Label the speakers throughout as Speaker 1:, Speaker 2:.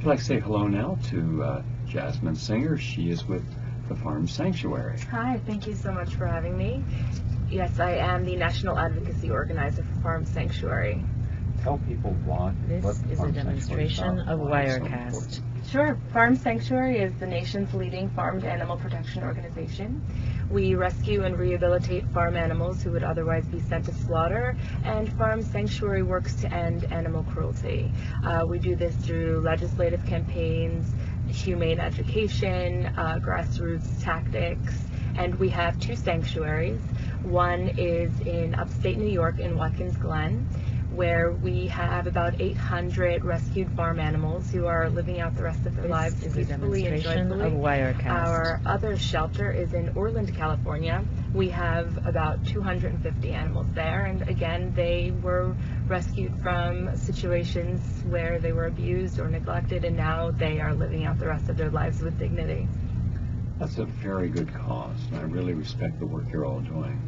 Speaker 1: I'd like to say hello now to Jasmin Singer. She is with the Farm Sanctuary.
Speaker 2: Hi, thank you so much for having me. Yes, I am the National Advocacy Organizer for Farm Sanctuary.
Speaker 1: Tell people what
Speaker 3: This is a demonstration of Wirecast.
Speaker 2: Sure. Farm Sanctuary is the nation's leading farmed animal protection organization. We rescue and rehabilitate farm animals who would otherwise be sent to slaughter, and Farm Sanctuary works to end animal cruelty. We do this through legislative campaigns, humane education, grassroots tactics, and we have two sanctuaries. One is in upstate New York in Watkins Glen, where we have about 800 rescued farm animals who are living out the rest of their lives peacefully and joyfully. Our other shelter is in Orland, California. We have about 250 animals there, and again, they were rescued from situations where they were abused or neglected, and now they are living out the rest of their lives with dignity.
Speaker 1: That's a very good cause, and I really respect the work you're all doing.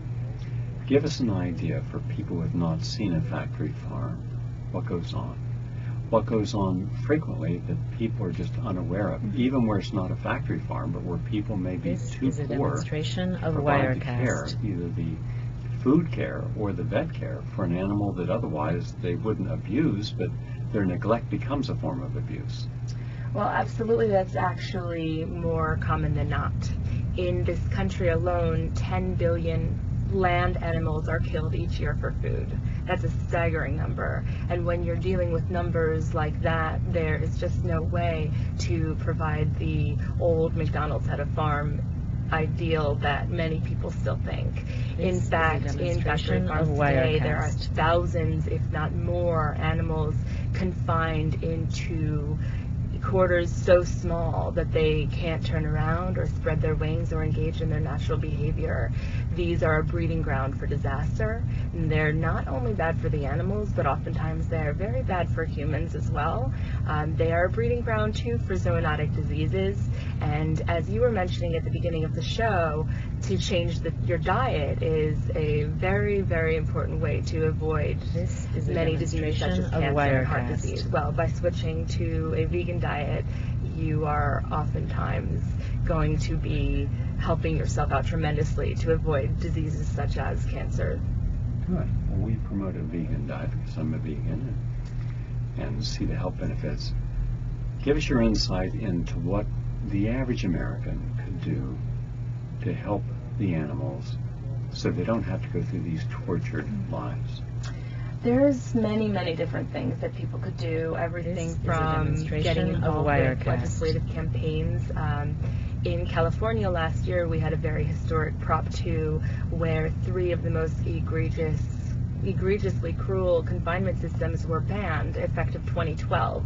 Speaker 1: Give us an idea for people who have not seen a factory farm. What goes on? What goes on frequently that people are just unaware of, even where it's not a factory farm, but where people may be too poor to provide the care, either the food care or the vet care for an animal that otherwise they wouldn't abuse, but their neglect becomes a form of abuse.
Speaker 2: Well, absolutely, that's actually more common than not. In this country alone, 10 billion land animals are killed each year for food. That's a staggering number. And when you're dealing with numbers like that, there is just no way to provide the old McDonald's had a farm ideal that many people still think. In fact, in factory farms today, there are thousands, if not more, animals confined into quarters so small that they can't turn around or spread their wings or engage in their natural behavior. These are a breeding ground for disaster, and they're not only bad for the animals, but oftentimes they're very bad for humans as well. They are a breeding ground too for zoonotic diseases, and as you were mentioning at the beginning of the show, to change your diet is a very, very important way to avoid many diseases such as cancer and heart disease. Well, by switching to a vegan diet, you are oftentimes going to be helping yourself out tremendously to avoid diseases such as cancer.
Speaker 1: Good. Well, we promote a vegan diet because I'm a vegan and see the health benefits. Give us your insight into what the average American could do to help the animals so they don't have to go through these tortured lives.
Speaker 2: There's many, many different things that people could do, everything from getting involved with legislative campaigns. In California last year, we had a very historic Prop 2 where 3 of the most egregiously cruel confinement systems were banned, effective 2012.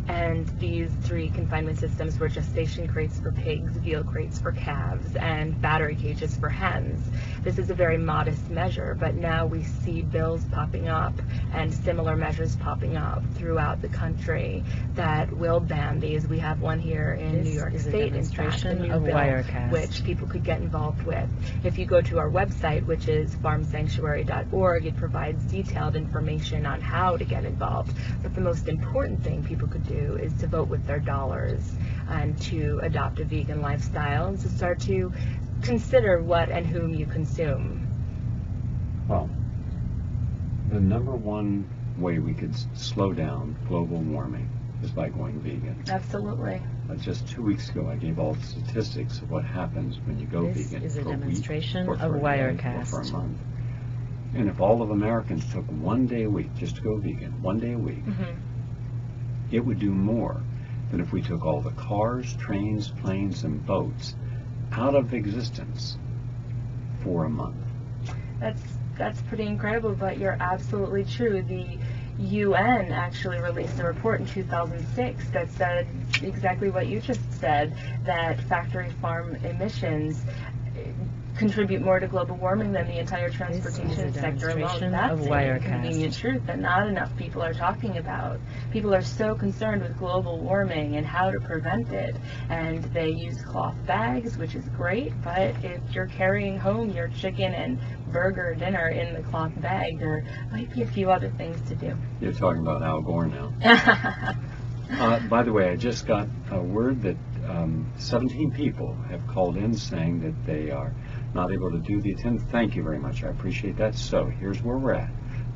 Speaker 2: And these 3 confinement systems were gestation crates for pigs, veal crates for calves, and battery cages for hens. This is a very modest measure, but now we see bills popping up and similar measures popping up throughout the country that will ban these. We have one here in New York State, in fact, a new bill which people could get involved with. If you go to our website, which is farmsanctuary.org, it provides detailed information on how to get involved. But the most important thing people could do is to vote with their dollars and to adopt a vegan lifestyle and to start to consider what and whom you consume.
Speaker 1: Well, the number one way we could slow down global warming is by going vegan.
Speaker 2: Absolutely.
Speaker 1: Just 2 weeks ago, I gave all the statistics of what happens when you go vegan for a week or for a day or for a month. And if all of Americans took 1 day a week just to go vegan, 1 day a week, it would do more than if we took all the cars, trains, planes, and boats out of existence for a month.
Speaker 2: That's pretty incredible, but you're absolutely true. The UN actually released a report in 2006 that said exactly what you just said, that factory farm emissions contribute more to global warming than the entire transportation sector alone. That's an inconvenient truth that not enough people are talking about. People are so concerned with global warming and how to prevent it, and they use cloth bags, which is great, but if you're carrying home your chicken and burger dinner in the cloth bag, there might be a few other things to do.
Speaker 1: You're talking about Al Gore now. By the way, I just got a word that 17 people have called in saying that they are not able to do the attendance. Thank you very much. I appreciate that. So here's where we're at.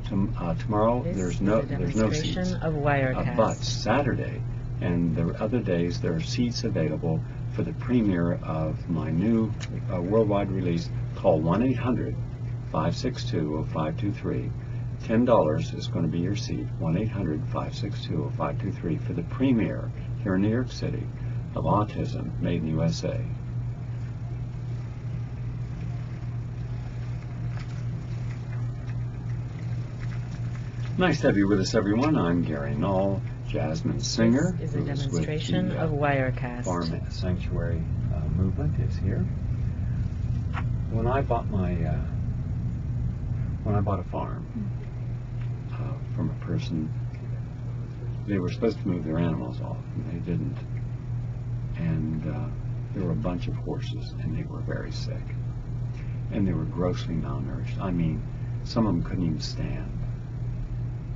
Speaker 1: Tomorrow there's no seats.
Speaker 3: Of Wirecast.
Speaker 1: But Saturday and the other days there are seats available for the premiere of my new worldwide release. Call 1-800-562-0523. $10 is going to be your seat. 1-800-562-0523 for the premiere here in New York City of Autism Made in USA. Nice to have you with us, everyone. I'm Gary Null. Jasmin Singer,
Speaker 3: This is a demonstration of Wirecast.
Speaker 1: Farm Sanctuary movement, is here. When I bought a farm from a person, they were supposed to move their animals off, and they didn't. And there were a bunch of horses, and they were very sick, and they were grossly malnourished. I mean, some of them couldn't even stand.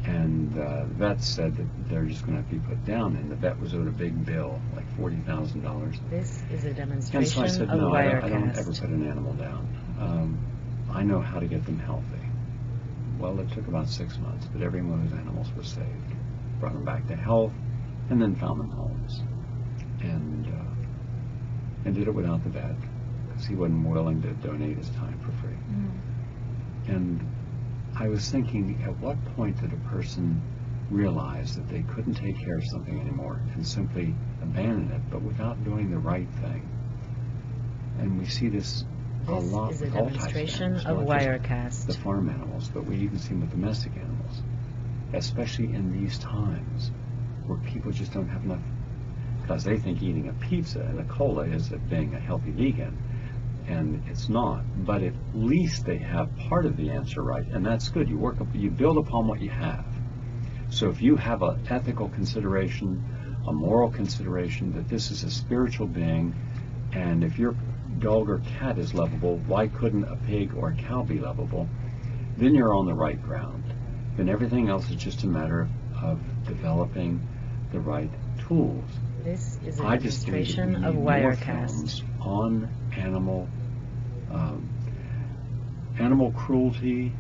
Speaker 1: And the vet said that they're just going to have to be put down, and the vet was owed a big bill, like $40,000.
Speaker 3: This is a demonstration
Speaker 1: and so I said,
Speaker 3: of
Speaker 1: no,
Speaker 3: Wirecast.
Speaker 1: I don't ever put an animal down. I know how to get them healthy. Well, it took about 6 months, but every one of those animals was saved. Brought them back to health, and then found them homes. And did it without the vet, because he wasn't willing to donate his time for free. And I was thinking, at what point did a person realize that they couldn't take care of something anymore and simply abandon it, but without doing the right thing? And we see this a lot
Speaker 3: This is a
Speaker 1: with all types
Speaker 3: demonstration
Speaker 1: of
Speaker 3: of
Speaker 1: animals, not just
Speaker 3: Wirecast.
Speaker 1: the farm animals, but we even see them with domestic animals, especially in these times where people just don't have enough, because they think eating a pizza and a cola is being a healthy vegan. And it's not, but at least they have part of the answer right, and that's good. You build upon what you have. So if you have an ethical consideration, a moral consideration that this is a spiritual being, and if your dog or cat is lovable, why couldn't a pig or a cow be lovable? Then you're on the right ground. Then everything else is just a matter of developing the right tools.
Speaker 3: This is a
Speaker 1: I just think that we
Speaker 3: demonstration of
Speaker 1: need more
Speaker 3: Wirecast.
Speaker 1: films on animal cruelty.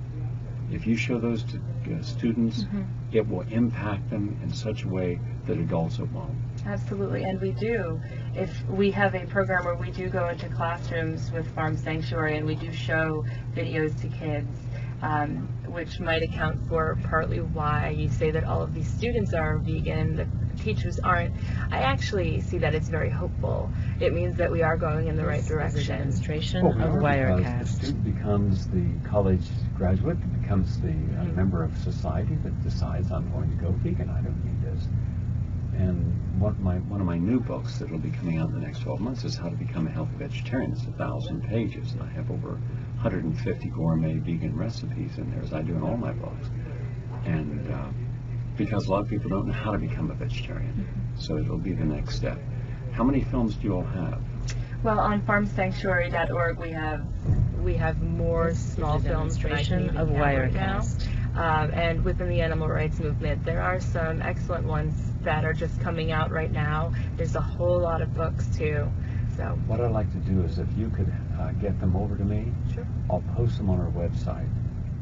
Speaker 1: If you show those to students, it will impact them in such a way that adults it won't.
Speaker 2: Absolutely, and we do. If we have a program where we do go into classrooms with Farm Sanctuary and we do show videos to kids, which might account for partly why you say that all of these students are vegan, the teachers aren't. I actually see that it's very hopeful. It means that we are going in the right
Speaker 3: This is a
Speaker 2: direction.
Speaker 3: demonstration
Speaker 1: Well,
Speaker 3: of
Speaker 1: because the
Speaker 3: Wirecast.
Speaker 1: student becomes the college graduate, becomes the member of society that decides, I'm going to go vegan, I don't need this. And one of my new books that will be coming out in the next 12 months is How to Become a Healthy Vegetarian. It's 1,000 pages, and I have over 150 gourmet vegan recipes in there, as I do in all my books. And because a lot of people don't know how to become a vegetarian, so it'll be the next step. How many films do you all have?
Speaker 2: Well, on farmsanctuary.org we have more
Speaker 3: This is
Speaker 2: small
Speaker 3: a
Speaker 2: films than I can
Speaker 3: demonstration
Speaker 2: even
Speaker 3: of
Speaker 2: count right now.
Speaker 3: Wirecast.
Speaker 2: And within the animal rights movement, there are some excellent ones that are just coming out right now. There's a whole lot of books too. So
Speaker 1: What I'd like to do is if you could get them over to me,
Speaker 2: sure.
Speaker 1: I'll post them on our website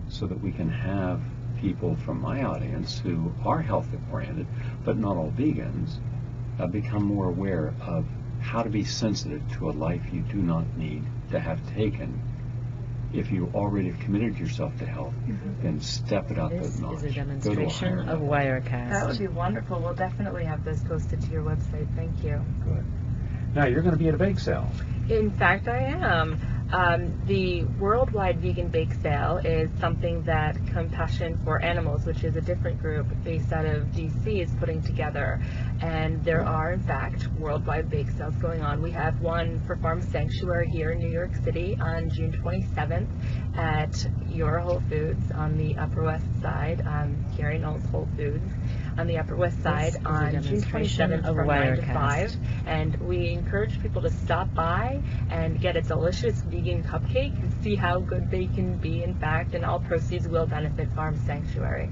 Speaker 1: so that we can have people from my audience who are health oriented, but not all vegans, become more aware of how to be sensitive to a life you do not need to have taken. If you already have committed yourself to health, then step it up
Speaker 3: This
Speaker 1: a notch.
Speaker 3: is a
Speaker 1: Go to a
Speaker 3: demonstration
Speaker 1: higher
Speaker 3: of
Speaker 1: level.
Speaker 3: Wirecast.
Speaker 2: That would be wonderful. We'll definitely have those posted to your website. Thank you.
Speaker 1: Good. Now you're going to be at a bake sale.
Speaker 2: In fact, I am. The Worldwide Vegan Bake Sale is something that Compassion for Animals, which is a different group based out of DC, is putting together. And there are, in fact, worldwide bake sales going on. We have one for Farm Sanctuary here in New York City on June 27th at your Whole Foods on the Upper West Side, Gary Null's Whole Foods on the Upper West Side
Speaker 3: This is a
Speaker 2: on June
Speaker 3: demonstration
Speaker 2: 27th
Speaker 3: of
Speaker 2: from 9 to
Speaker 3: Wirecast.
Speaker 2: 5. And we encourage people to stop by and get a delicious vegan cupcake and see how good they can be, in fact, and all proceeds will benefit Farm Sanctuary.